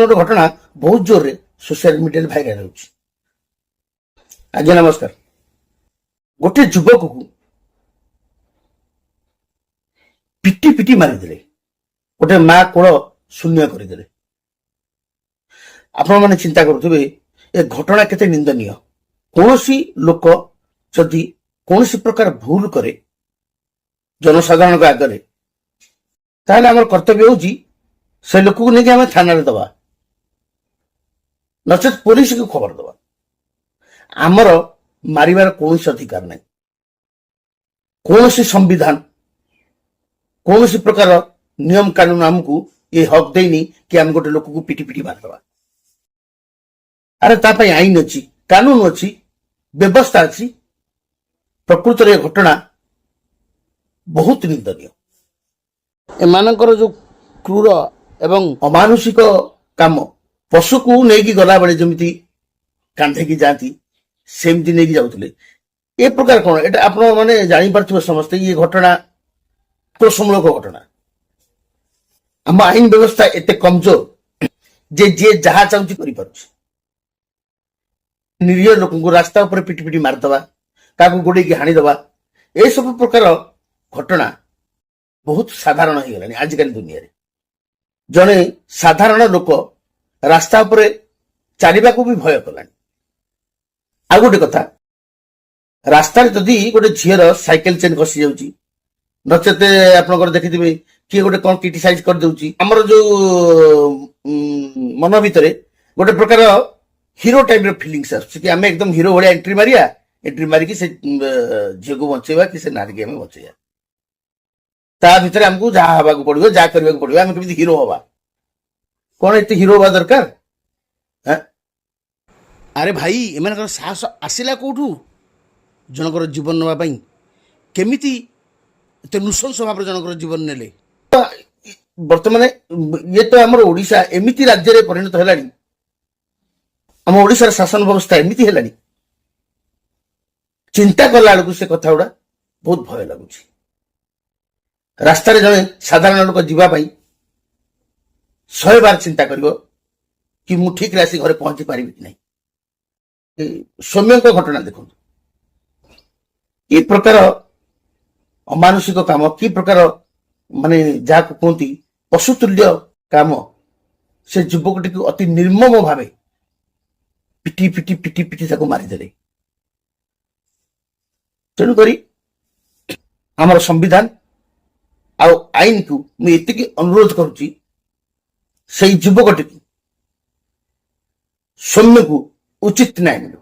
ଗୋଟେ ଘଟଣା ବହୁତ ଜୋରରେ ସୋସିଆଲ ମିଡିଆରେ ଭାଇରାଲ ହେଉଛି। ଆଜ୍ଞା ନମସ୍କାର। ଗୋଟେ ଯୁବକକୁ ପିଟି ପିଟି ମାରିଦେଲେ, ଗୋଟେ ମା କୋଳ ଶୂନ୍ୟ କରିଦେଲେ। ଆପଣମାନେ ଚିନ୍ତା କରୁଥିବେ ଏ ଘଟଣା କେତେ ନିନ୍ଦନୀୟ। କୌଣସି ଲୋକ ଯଦି କୌଣସି ପ୍ରକାର ଭୁଲ କରେ ଜନସାଧାରଣଙ୍କ ଆଗରେ, ତାହେଲେ ଆମର କର୍ତ୍ତବ୍ୟ ହେଉଛି ସେ ଲୋକକୁ ନେଇକି ଆମେ ଥାନାରେ ଦେବା, ନଚେତ ପୋଲିସକୁ ଖବର ଦେବା। ଆମର ମାରିବାର କୌଣସି ଅଧିକାର ନାହିଁ। କୌଣସି ସମ୍ବିଧାନ, କୌଣସି ପ୍ରକାର ନିୟମ କାନୁନ ଆମକୁ ଏ ହକ୍ ଦେଇନି କି ଆମେ ଗୋଟେ ଲୋକକୁ ପିଟି ପିଟି ମାରିଦେବା। ଆରେ ତା ପାଇଁ ଆଇନ ଅଛି, କାନୁନ ଅଛି, ବ୍ୟବସ୍ଥା ଅଛି। ପ୍ରକୃତରେ ଏ ଘଟଣା ବହୁତ ନିନ୍ଦନୀୟ। ଏମାନଙ୍କର ଯୋଉ କ୍ରୂର ଏବଂ ଅମାନୁଷିକ କାମ, ପଶୁକୁ ନେଇକି ଗଲାବେଳେ ଯେମିତି କାନ୍ଧେଇକି ଯାଆନ୍ତି ସେମିତି ନେଇକି ଯାଉଥିଲେ। ଏ ପ୍ରକାର କଣ, ଏଟା ଆପଣ ମାନେ ଜାଣିପାରୁଥିବେ ସମସ୍ତେ, ଇଏ ଘଟଣା ଆକ୍ରୋଶମୂଳକ ଘଟଣା। ଆମ ଆଇନ ବ୍ୟବସ୍ଥା ଏତେ କମଜୋର ଯେ ଯିଏ ଯାହା ଚାହୁଁଛି କରିପାରୁଛି। ନିରୀହ ଲୋକଙ୍କୁ ରାସ୍ତା ଉପରେ ପିଟି ପିଟି ମାରିଦେବା, କାହାକୁ ଗୋଡେଇକି ହାଣିଦେବା, ଏସବୁ ପ୍ରକାର ଘଟଣା ବହୁତ ସାଧାରଣ ହେଇଗଲାଣି ଆଜିକାଲି ଦୁନିଆରେ। ଜଣେ ସାଧାରଣ ଲୋକ ରାସ୍ତା ଉପରେ ଚାଲିବାକୁ ବି ଭୟ କଲାଣି। ଆଉ ଗୋଟେ କଥା, ରାସ୍ତାରେ ଯଦି ଗୋଟେ ଝିଅର ସାଇକେଲ ଚେନ୍ ଖସି ଯାଉଛି, ନଚେତ ଆପଣଙ୍କର ଦେଖିଥିବେ କିଏ ଗୋଟେ କଣ କ୍ରିଟିସାଇଜ କରିଦେଉଛି, ଆମର ଯୋଉ ମନ ଭିତରେ ଗୋଟେ ପ୍ରକାର ହିରୋ ଟାଇପର ଫିଲିଙ୍ଗସ ଆସୁଛି କି ଆମେ ଏକଦମ ହିରୋ ଭଳିଆ ଏଣ୍ଟ୍ରି ମାରିବା, ଏଣ୍ଟ୍ରି ମାରିକି ସେ ଝିଅକୁ ବଞ୍ଚେଇବା କି ସେ ନାରୀକି ଆମେ ବଞ୍ଚେଇବା। ତା ଭିତରେ ଆମକୁ ଯାହା ହବାକୁ ପଡିବ, ଯାହା କରିବାକୁ ପଡିବ, ଆମେ କେମିତି ହିରୋ ହବା। କଣ ଏତେ ହିରୋ ହବା ଦରକାର? ଆରେ ଭାଇ, ଏମାନଙ୍କର ସାହସ ଆସିଲା କୋଉଠୁ ଜଣଙ୍କର ଜୀବନ ନେବା ପାଇଁ? କେମିତି ଏତେ ନୃଶଂସ ଭାବରେ ଜଣଙ୍କର ଜୀବନ ନେଲେ? ବର୍ତ୍ତମାନ ଇଏ ତ ଆମର ଓଡିଶା ଏମିତି ରାଜ୍ୟରେ ପରିଣତ ହେଲାଣି, ଆମ ଓଡିଶାର ଶାସନ ବ୍ୟବସ୍ଥା ଏମିତି ହେଲାଣି, ଚିନ୍ତା କଲା ବେଳକୁ ସେ କଥା ଗୁଡା ବହୁତ ଭୟ ଲାଗୁଛି। ରାସ୍ତାରେ ଜଣେ ସାଧାରଣ ଲୋକ ଯିବା ପାଇଁ 100 ବାର ଚିନ୍ତା କରିବ କି ମୁଁ ଠିକରେ ଆସି ଘରେ ପହଞ୍ଚି ପାରିବି କି ନାହିଁ। ସୌମ୍ୟଙ୍କ ଘଟଣା ଦେଖନ୍ତୁ, କି ପ୍ରକାର ଅମାନୁଷିକ କାମ, କି ପ୍ରକାର ମାନେ ଯାହାକୁ କୁହନ୍ତି ପଶୁତୁଲ୍ୟ କାମ, ସେ ଯୁବକଟିକୁ ଅତି ନିର୍ମମ ଭାବେ ପିଟି ପିଟି ପିଟି ପିଟି ତାକୁ ମାରିଦେଲେ। ତେଣୁକରି ଆମର ସମ୍ବିଧାନ ଆଉ ଆଇନକୁ ମୁଁ ଏତିକି ଅନୁରୋଧ କରୁଛି, ସେଇ ଯୁବକଟିକୁ, ସୌମ୍ୟକୁ ଉଚିତ ନ୍ୟାୟ ମିଳୁ।